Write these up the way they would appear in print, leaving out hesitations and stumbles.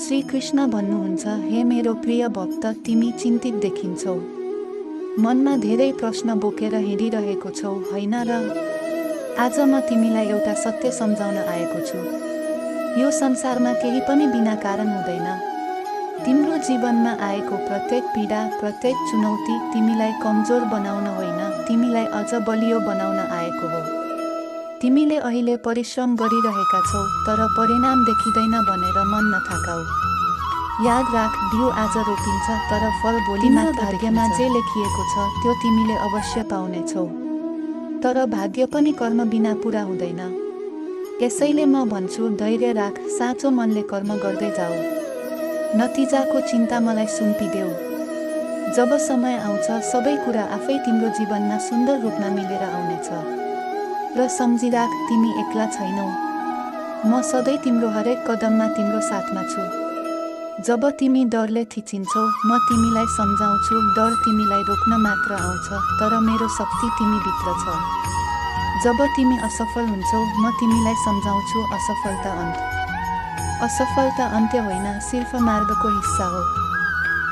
श्री कृष्ण भन्नुहुन्छ, हे मेरो प्रिय भक्त, तिमी चिन्तित देखिन्छौ। मनमा धेरै प्रश्न बोकेर हिँडिरहेको छौ, होइन र? आज म तिमीलाई एउटा सत्य सम्झाउन आएको छु। यो संसारमा केही पनि बिना कारण हुँदैन। तिम्रो जीवनमा आएको प्रत्येक पीडा, प्रत्येक चुनौती तिमीलाई कमजोर बनाउन होइन, तिमीलाई अझ बलियो बनाउन आएको हो। तिमीले अहिले परिश्रम गरिरहेका छौ, तर परिणाम देखिँदैन भनेर मन नथाकाऊ। याद राख, बिउ आज रोपिन्छ, तर फल भोलि मात्र। भाग्यमा जे लेखिएको छ त्यो तिमीले अवश्य पाउनेछौ। तर भाग्य पनि कर्म बिना पूरा हुँदैन। यसैले म भन्छु, धैर्य राख, साँचो मनले कर्म गर्दै जाऊ। नतिजाको चिन्ता मलाई सुम्पिदेऊ। जब समय आउँछ सबै कुरा आफै तिम्रो जीवनमा सुन्दर रूपमा मिलेर आउनेछ। र सम्झिराख, तिमी एक्ला छैनौ। म सधैँ तिम्रो हरेक कदममा तिम्रो साथमा छु। जब तिमी डरले थिचिन्छौ, म तिमीलाई सम्झाउँछु, डर तिमीलाई रोक्न मात्र आउँछ, तर मेरो शक्ति तिमीभित्र छ। जब तिमी असफल हुन्छौ, म तिमीलाई सम्झाउँछु, असफलता अन्त। असफलता अन्त्य होइन, सिर्फ मार्गको हिस्सा हो।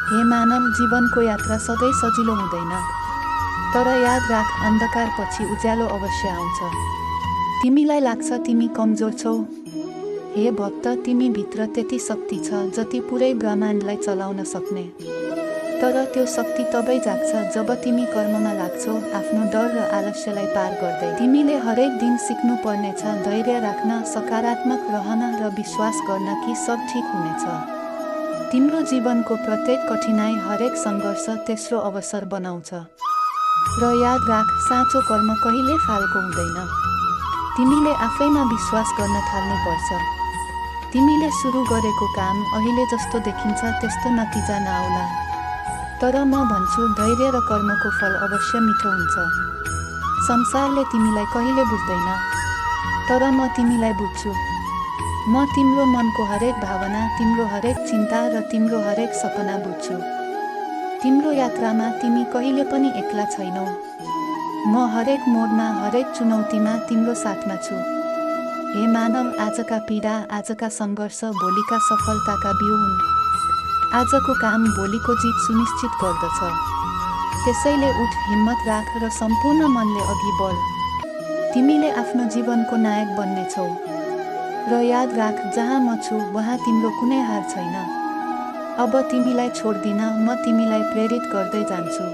हे मानव, जीवनको यात्रा सधैँ सजिलो हुँदैन। तर याद राख, अन्धकारपछि उज्यालो अवश्य आउँछ। तिमीलाई लाग्छ तिमी कमजोर छौ? हे भक्त, तिमीभित्र त्यति शक्ति छ जति पुरै ब्रह्माण्डलाई चलाउन सक्ने। तर त्यो शक्ति तबै जाग्छ जब तिमी कर्ममा लाग्छौ, आफ्नो डर र आलस्यलाई पार गर्दै। तिमीले हरेक दिन सिक्नु पर्नेछ धैर्य राख्न, सकारात्मक रहन र विश्वास गर्न कि सब ठीक हुनेछ। तिम्रो जीवनको प्रत्येक कठिनाई, हरेक सङ्घर्ष तेस्रो अवसर बनाउँछ। र याद राख, साँचो कर्म कहिले फाल्को हुँदैन। तिमीले आफैमा विश्वास गर्न थाल्नुपर्छ। तिमीले सुरु गरेको काम अहिले जस्तो देखिन्छ त्यस्तो नतिजा नआउला। तर म भन्छु, धैर्य र कर्मको फल अवश्य मिठो हुन्छ। संसारले तिमीलाई कहिले बुझ्दैन, तर म तिमीलाई बुझ्छु। म तिम्रो मनको हरेक भावना, तिम्रो हरेक चिन्ता र तिम्रो हरेक सपना बुझ्छु। तिम्रो यात्रामा तिमी कहिले पनि एक्ला छैनौ। म हरेक मोडमा, हरेक चुनौतीमा तिम्रो साथमा छु। हे मानव, आजका पीडा, आजका सङ्घर्ष भोलिका सफलताका बिउ हुन्। आजको काम भोलिको जित सुनिश्चित गर्दछ। त्यसैले उठ, हिम्मत राख र सम्पूर्ण मनले अघि बढ। तिमीले आफ्नो जीवनको नायक बन्नेछौ। र याद राख, जहाँ म छु वहाँ तिम्रो कुनै हार छैन। अब तिमीलाई छोड्दिन, म तिमीलाई प्रेरित गर्दै जान्छु।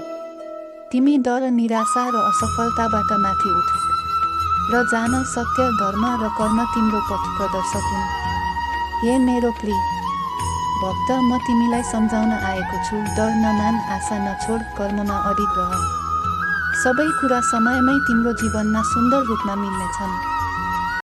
तिमी डर, निराशा र असफलताबाट माथि उठ र जान, सत्य, धर्म र कर्म तिम्रो पथ प्रदर्शक हुन्। हे मेरो प्रिय भक्त, म तिमीलाई सम्झाउन आएको छु, डर नमान, आशा नछोड, कर्ममा अडिग रह। सबै कुरा समयमै तिम्रो जीवनमा सुन्दर रूपमा मिल्नेछन्।